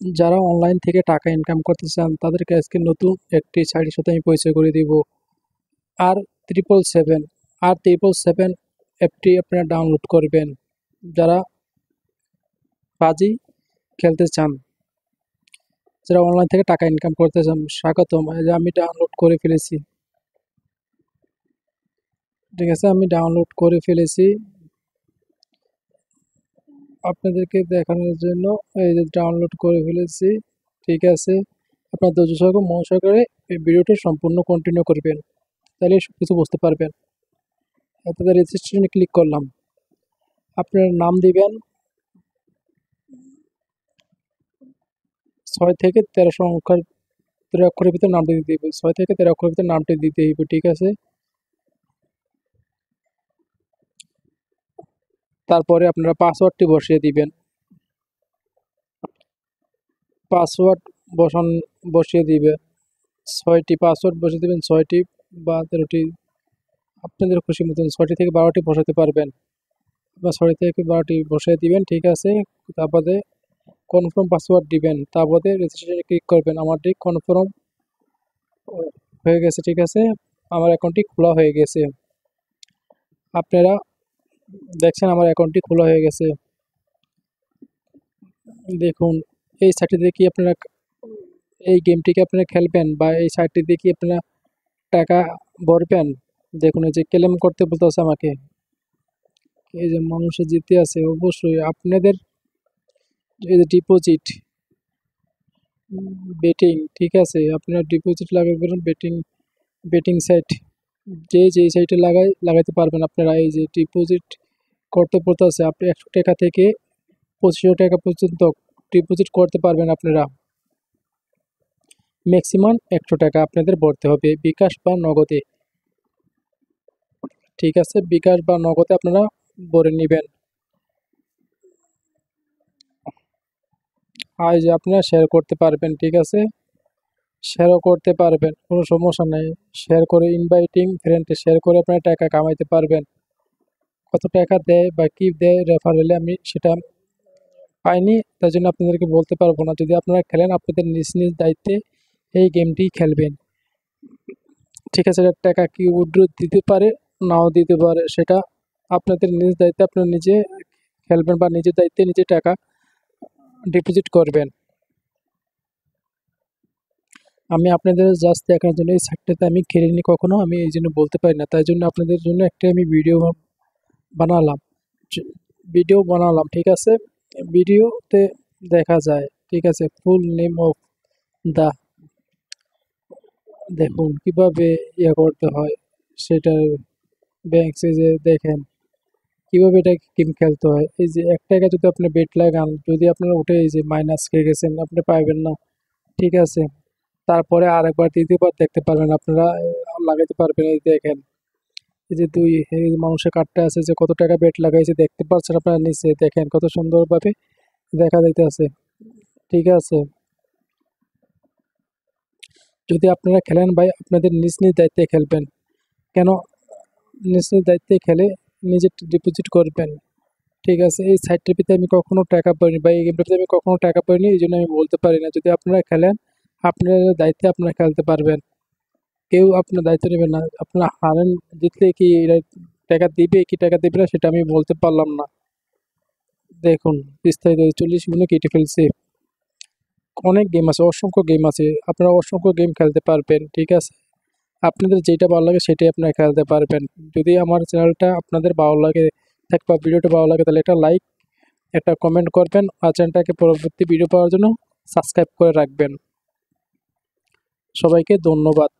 যারা অনলাইন থেকে টাকা ইনকাম করতে চান তাদেরকে আজকে নতুন একটি সাইটের সাথে আমি পরিচয় করে দিব। আর 777 777 অ্যাপটি আপনারা ডাউনলোড করবেন যারা বাজি খেলতে চান, যারা অনলাইন থেকে টাকা ইনকাম করতে চান। স্বাগতম, এই যে আমি ডাউনলোড করে ফেলেছি। ঠিক আছে, আমি ডাউনলোড করে ফেলেছি আপনাদেরকে দেখানোর জন্য। এই যে ডাউনলোড করে ফেলেছি। ঠিক আছে, আপনার ধৈর্য সহকারে মন সহকারে এই ভিডিওটা সম্পূর্ণ কন্টিনিউ করবেন, তাহলে সব কিছু বুঝতে পারবেন। তারপরে রেজিস্ট্রেশনে ক্লিক করলাম। আপনার নাম দিবেন 6 থেকে 13 সংখ্যার 13 অক্ষরের ভিতরে নামটি দিতে হবে। 6 থেকে 13 অক্ষরের ভিতরে নামটি দিতে হবে। ঠিক আছে, তারপরে আপনারা পাসওয়ার্ডটি বসিয়ে দিবেন। পাসওয়ার্ড বসিয়ে দিবে 6টি পাসওয়ার্ড বসিয়ে দিবেন, 6টি বা 13টি, আপনাদের খুশি মতন 6টি থেকে 12টি বসাতে পারবেন বা 6 থেকে 12টি বসিয়ে দিবেন। ঠিক আছে, তারপরে কনফার্ম পাসওয়ার্ড দিবেন, তারপরে রেজিস্ট্রেশনে ক্লিক করবেন। আমারটি কনফার্ম হয়ে গেছে। ঠিক আছে, আমার অ্যাকাউন্টটি খোলা হয়ে গেছে। আপনারা দেখছেন আমার অ্যাকাউন্টটি খোলা হয়ে গেছে। দেখুন, এই সাইটটি দিয়ে কি আপনারা এই গেমটিকে আপনারা খেলবেন বা এই সাইটটি দিয়ে কি আপনারা টাকা ভরবেন। দেখুন, এই যে ক্লেম করতে বলতেছে আমাকে, এই যে মানুষে জিতে আছে। অবশ্যই আপনাদের এই যে ডিপোজিট বেটিং, ঠিক আছে, আপনারা ডিপোজিট লাগাবেন বেটিং সাইট, যেই সাইটে লাগাইতে পারবেন আপনারা। এই যে ডিপোজিট করতে বলতেছে, আপনি 100 টাকা থেকে 2500 টাকা পর্যন্ত ডিপোজিট করতে পারবেন আপনারা। ম্যাক্সিমাম 100 টাকা আপনাদের ভরতে হবে বিকাশ বা নগদে। ঠিক আছে, বিকাশ বা নগদে আপনারা ভরে নেবেন। আর যে আপনারা শেয়ার করতে পারবেন। ঠিক আছে, শেয়ারও করতে পারবেন, কোনো সমস্যা নেই। শেয়ার করে ইনভাইটিং ফ্রেন্ডে শেয়ার করে আপনারা টাকা কামাইতে পারবেন। কত টাকা দেয় বা কী দেয় রেফারেলে আমি সেটা পাইনি, তাই জন্য আপনাদেরকে বলতে পারবো না। যদি আপনারা খেলেন আপনাদের নিজ নিজ দায়িত্বে এই গেমটি খেলবেন। ঠিক আছে, টাকা কি উইথড্র দিতে পারে, নাও দিতে পারে, সেটা আপনাদের নিজ দায়িত্বে আপনারা নিজে খেলবেন বা নিজের দায়িত্বে নিজে টাকা ডিপোজিট করবেন। আমি আপনাদের জাস্ট দেখার জন্য এই সাইটটাতে আমি খেলিনি কখনো, আমি এই জন্য বলতে পারি না। তাই জন্য আপনাদের জন্য একটা আমি বানালাম ভিডিও বানালাম। ঠিক আছে, ভিডিওতে দেখা যায়। ঠিক আছে, ফুল নেম অফ দা, দেখুন কিভাবে ইয়ে করতে হয় সেটা। ব্যাংক যে দেখেন কিভাবে এটা গেম খেলতে হয়। এই যে 1 টাকা যদি আপনি বেট লাগান, যদি আপনারা উঠে এই যে মাইনাস খেয়ে গেছেন, আপনি পাইবেন না। ঠিক আছে, তারপরে আরেকবার দ্বিতীয়বার দেখতে পারবেন আপনারা, লাগাইতে পারবেন। এই দেখেন, এই যে এই যে মানুষের কার্ডটা আছে যে কত টাকা বেট লাগাইছে দেখতে পাচ্ছেন আপনারা, নিচে দেখেন কত সুন্দরভাবে দেখা যাইতেছে। ঠিক আছে, যদি আপনারা খেলেন ভাই আপনাদের নিজ নিজ দায়িত্বে খেলবেন। কেন নিজ নিজ দায়িত্বে খেলে নিজে ডিপোজিট করবেন। ঠিক আছে, এই সাইটটির ভিতরে আমি কখনো টাকা পাইনি বা এই গেমটাতে আমি কখনো টাকা পাইনি, এই জন্য আমি বলতে পারি না। যদি আপনারা খেলেন আপনার দায়িত্বে আপনারা খেলতে পারবেন, কেউ আপনার দায়িত্ব নেবেন না। আপনারা হারেন জিতলে কি এরা টাকা দিবে কি টাকা দিবে না সেটা আমি বলতে পারলাম না। দেখুন বিস্তারিত 40 গুণে কেটে ফেলছে। অনেক গেম আছে, অসংখ্য গেম আছে, আপনারা অসংখ্য গেম খেলতে পারবেন। ঠিক আছে, আপনাদের যেটা ভালো লাগে সেটাই আপনারা খেলতে পারবেন। যদি আমার চ্যানেলটা আপনাদের ভালো লাগে থাকে বা ভিডিওটা ভালো লাগে, তাহলে একটা লাইক, একটা কমেন্ট করবেন আর চ্যানেলটাকে পরবর্তী ভিডিও পাওয়ার জন্য সাবস্ক্রাইব করে রাখবেন। সবাইকে ধন্যবাদ।